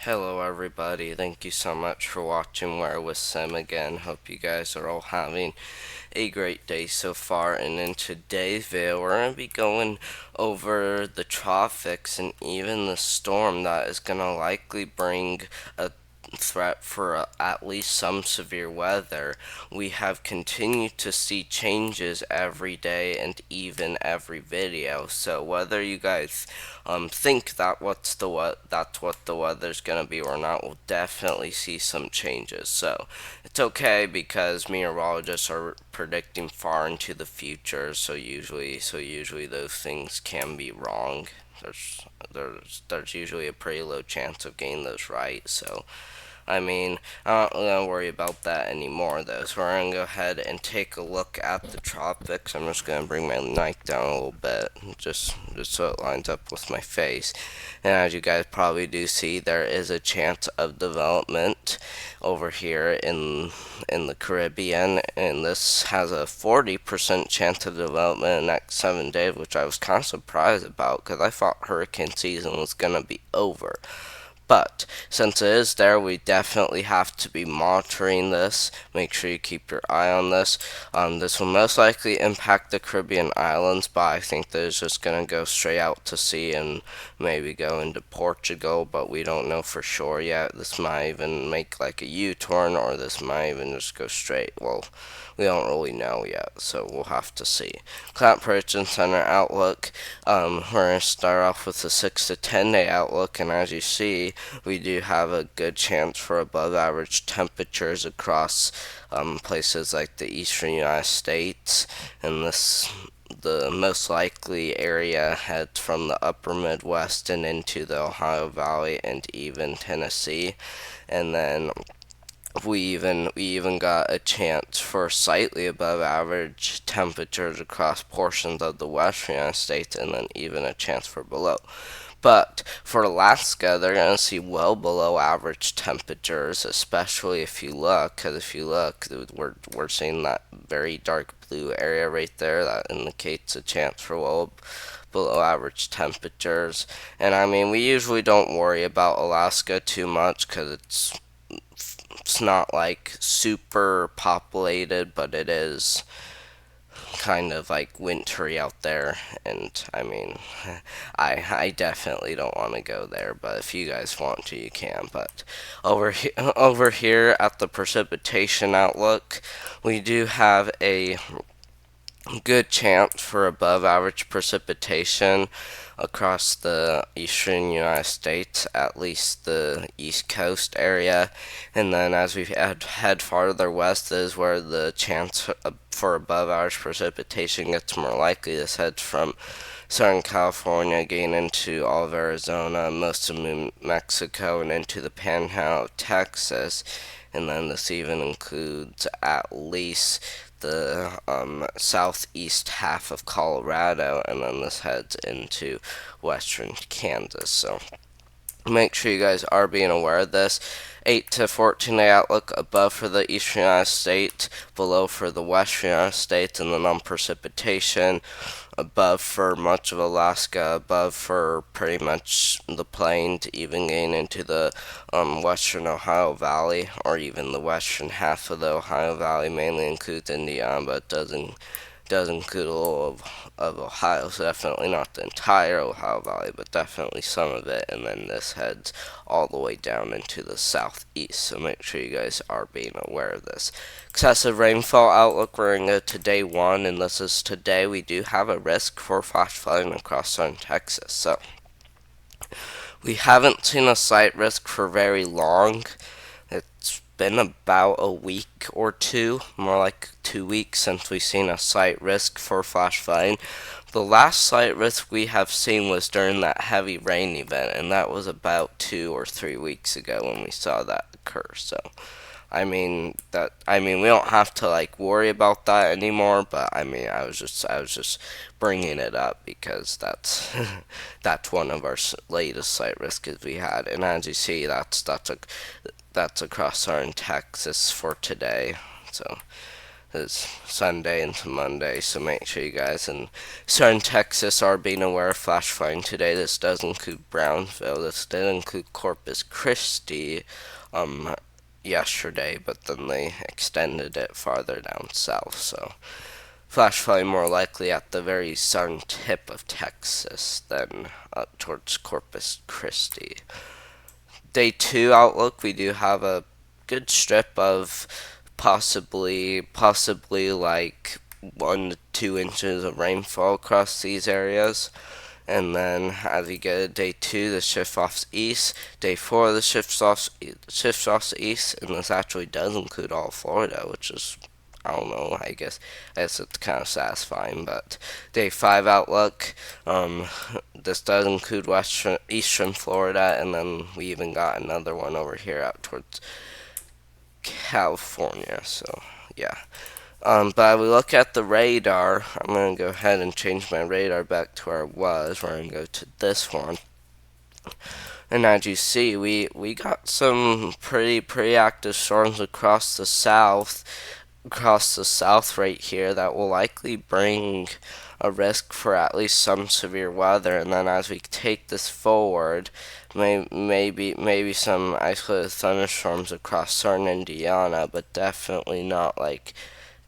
Hello everybody, thank you so much for watching Where with Sim again. Hope you guys are all having a great day so far, and in today's video we're going to be going over the tropics and even the storm that is going to likely bring a threat for at least some severe weather. We have continued to see changes every day and even every video. So whether you guys think that's what the weather's gonna be or not, we'll definitely see some changes. So it's okay because meteorologists are predicting far into the future. So usually those things can be wrong. There's usually a pretty low chance of getting those right. So I'm not gonna worry about that anymore though. So we're gonna go ahead and take a look at the tropics. I'm just gonna bring my mic down a little bit, just so it lines up with my face. And as you guys probably do see, there is a chance of development over here in the Caribbean, and this has a 40% chance of development in the next 7 days, which I was kind of surprised about because I thought hurricane season was gonna be over. But since it is there, we definitely have to be monitoring this. Make sure you keep your eye on this. This will most likely impact the Caribbean islands, but I think that it's just going to go straight out to sea and maybe go into Portugal, but we don't know for sure yet. This might even make like a U-turn, or this might even just go straight. Well, we don't really know yet, so we'll have to see. Climate Prediction Center outlook. We're going to start off with the 6 to 10 day outlook, and as you see, we do have a good chance for above average temperatures across places like the eastern United States, and the most likely area heads from the upper Midwest and into the Ohio Valley and even Tennessee. And then we even got a chance for slightly above average temperatures across portions of the western United States, and then even a chance for below. But for Alaska, they're going to see well below average temperatures, especially if you look, because if you look, we're seeing that very dark blue area right there that indicates a chance for well below average temperatures. And we usually don't worry about Alaska too much because it's not like super populated, but it is kind of like wintry out there, and I definitely don't want to go there, but if you guys want to, you can. But over here at the precipitation outlook, we do have a good chance for above average precipitation across the eastern United States, at least the East Coast area. And then as we head farther west is where the chance for above average precipitation gets more likely. This heads from Southern California, getting into all of Arizona, most of New Mexico, and into the panhandle of Texas. And then this even includes at least the southeast half of Colorado, and then this heads into western Kansas. So make sure you guys are being aware of this. 8 to 14 day outlook, above for the eastern United States, below for the western United States, and then on precipitation, above for much of Alaska, above for pretty much the plains, even getting into the western Ohio Valley, or even the western half of the Ohio Valley. Mainly includes Indiana, but does include a little of Ohio, so definitely not the entire Ohio Valley, but definitely some of it. And then this heads all the way down into the southeast, so make sure you guys are being aware of this. Excessive rainfall outlook, we're going to go to day 1, and this is today. We do have a risk for flash flooding across southern Texas, so we haven't seen a slight risk for very long. It's been about a week or two, more like 2 weeks, since we've seen a slight risk for flash flooding. The last slight risk we have seen was during that heavy rain event, and that was about 2 or 3 weeks ago when we saw that occur. So we don't have to like worry about that anymore, but I was just bringing it up because that's that's one of our latest slight risks we had. And as you see, that's across southern Texas for today. So is Sunday into Monday, so make sure you guys in southern Texas are being aware of flash flooding today. This does include Brownsville. This did include Corpus Christi um, yesterday, but then they extended it farther down south. So flash flooding more likely at the very southern tip of Texas than up towards Corpus Christi. Day 2 outlook, we do have a good strip of possibly like 1 to 2 inches of rainfall across these areas. And then as we get to day 2, the shift off east. Day 4, the shifts off east, and this actually does include all of Florida, which is, I don't know. I guess it's kind of satisfying. But day 5 outlook. This does include eastern Florida, and then we even got another one over here out towards California. So yeah. But we look at the radar. I'm going to go ahead and change my radar back to where it was. We're going to go to this one. And as you see, we got some pretty active storms across the south right here that will likely bring a risk for at least some severe weather. And then as we take this forward, maybe some isolated thunderstorms across southern Indiana, but definitely not like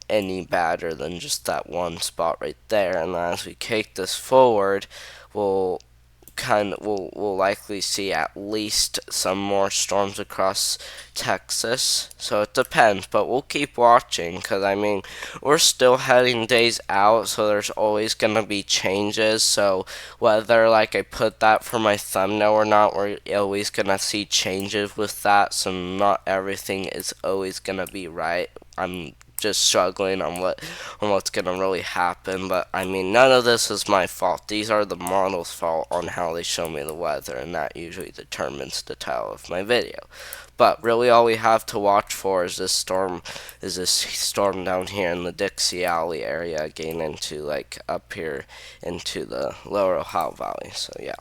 any badder than just that one spot right there. And as we take this forward, we'll we'll likely see at least some more storms across Texas. So it depends, but we'll keep watching because I mean we're still heading days out, so there's always gonna be changes. So whether like I put that for my thumbnail or not, we're always gonna see changes with that. So not everything is always gonna be right. I'm just struggling on what's gonna really happen. But I mean, none of this is my fault. These are the model's fault on how they show me the weather, and that usually determines the title of my video. But really, all we have to watch for is this storm down here in the Dixie Alley area, getting into like up here into the Lower Ohio Valley. So yeah.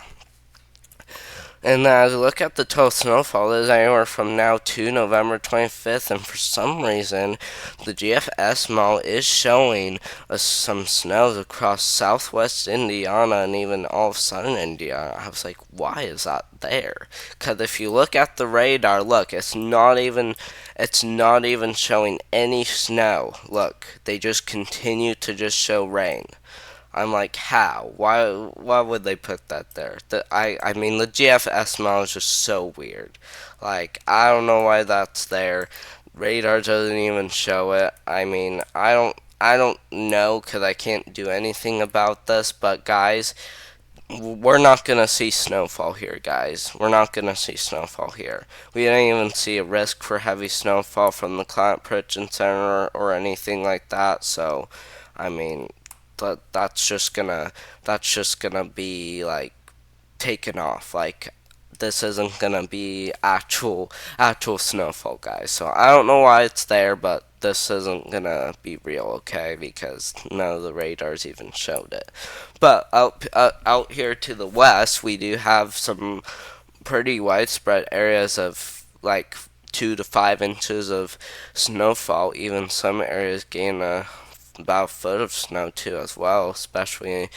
And as we look at the total snowfall, it is anywhere from now to November 25th, and for some reason, the GFS model is showing us some snows across southwest Indiana and even all of southern Indiana. I was like, why is that there? Because if you look at the radar, look, it's not even showing any snow. Look, they just continue to just show rain. I'm like, how? Why would they put that there? I mean, the GFS model is just so weird. Like, I don't know why that's there. Radar doesn't even show it. I mean, I don't know because I can't do anything about this. But guys, we're not gonna see snowfall here, guys. We're not gonna see snowfall here. We didn't even see a risk for heavy snowfall from the Climate Prediction Center or anything like that. So, I mean, that's just gonna be like taken off. Like this isn't gonna be actual snowfall, guys. So I don't know why it's there, but this isn't gonna be real, okay? Because none of the radars even showed it. But out here to the west, we do have some pretty widespread areas of like 2 to 5 inches of snowfall. Even some areas gain about a foot of snow too as well, especially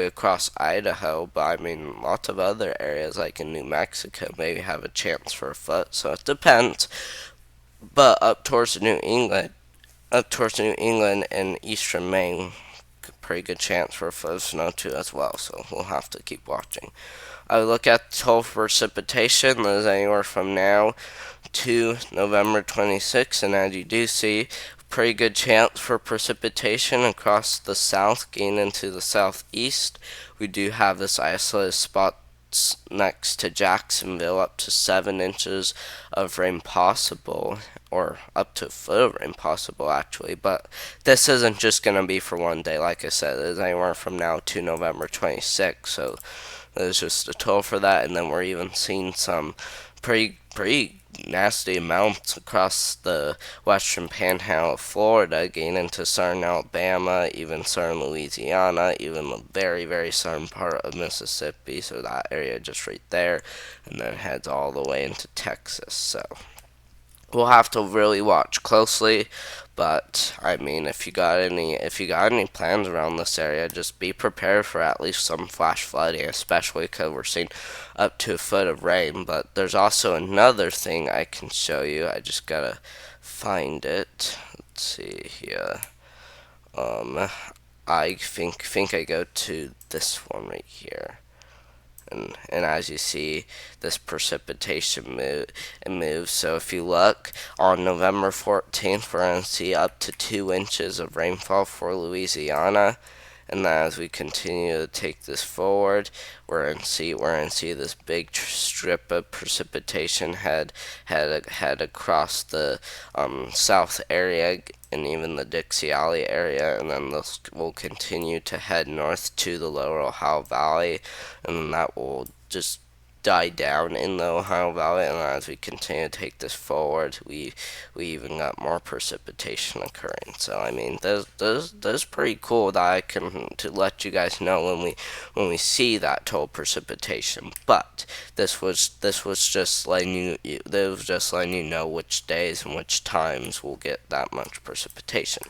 across Idaho. But I mean, lots of other areas like in New Mexico maybe have a chance for a foot. So it depends. But up towards New England and eastern Maine, pretty good chance for a foot of snow too as well. So we'll have to keep watching. I look at total precipitation. That is anywhere from now to November 26th, and as you do see, pretty good chance for precipitation across the south, getting into the southeast. We do have this isolated spot next to Jacksonville, up to 7 inches of rain possible, or up to a foot of rain possible actually. But this isn't just going to be for one day. Like I said, it is anywhere from now to November 26th. So there's just a toll for that, and then we're even seeing some pretty nasty amounts across the western panhandle of Florida, getting into southern Alabama, even southern Louisiana, even the very southern part of Mississippi. So that area just right there, and then heads all the way into Texas. So we'll have to really watch closely. But I mean, if you got any plans around this area, just be prepared for at least some flash flooding, especially because we're seeing up to a foot of rain. But there's also another thing I can show you. I just gotta find it. Let's see here. Um, I think I go to this one right here. And as you see, this precipitation moves. So if you look on November 14th, we're going to see up to 2 inches of rainfall for Louisiana. And then as we continue to take this forward, we're gonna see this big strip of precipitation head across the south area and even the Dixie Alley area, and then this will continue to head north to the Lower Ohio Valley, and then that will just die down in the Ohio Valley. And as we continue to take this forward, we even got more precipitation occurring. So I mean, that's pretty cool that I can to let you guys know when we see that total precipitation. But this was just letting you know which days and which times we'll get that much precipitation.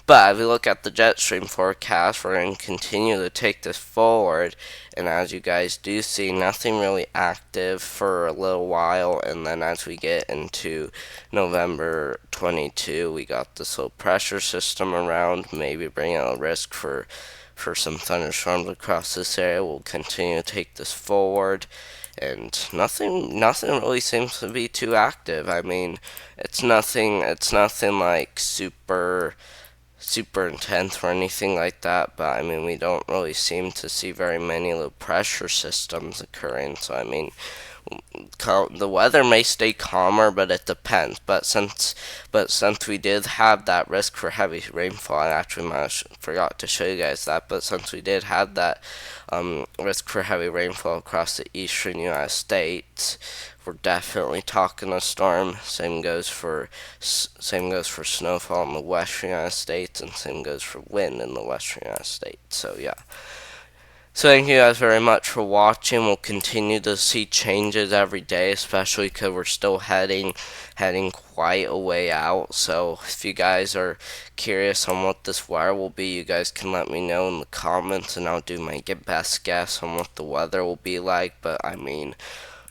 But if we look at the jet stream forecast, we're going to continue to take this forward. And as you guys do see, nothing really active for a little while. And then as we get into November 22, we got this low pressure system around, maybe bringing a risk for some thunderstorms across this area. We'll continue to take this forward, and nothing really seems to be too active. I mean, it's nothing like super intense or anything like that, but I mean, we don't really seem to see very many low pressure systems occurring. So I mean, the weather may stay calmer, but it depends. But since we did have that risk for heavy rainfall, I actually forgot to show you guys that. But since we did have that risk for heavy rainfall across the eastern United States, we're definitely talking a storm. Same goes for snowfall in the western United States, and same goes for wind in the western United States. So yeah. So thank you guys very much for watching. We'll continue to see changes every day, especially because we're still heading quite a way out. So if you guys are curious on what this weather will be, you guys can let me know in the comments, and I'll do my best guess on what the weather will be like. But I mean,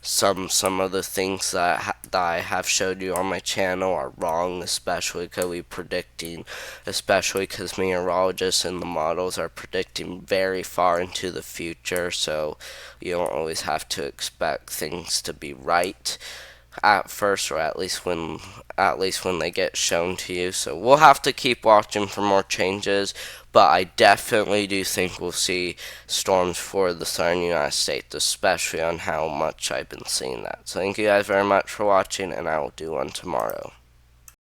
some of the things that I have showed you on my channel are wrong, especially because meteorologists and the models are predicting very far into the future. So you don't always have to expect things to be right at first, or at least when they get shown to you. So we'll have to keep watching for more changes, but I definitely do think we'll see storms for the southern United States, especially on how much I've been seeing that. So thank you guys very much for watching, and I will do one tomorrow.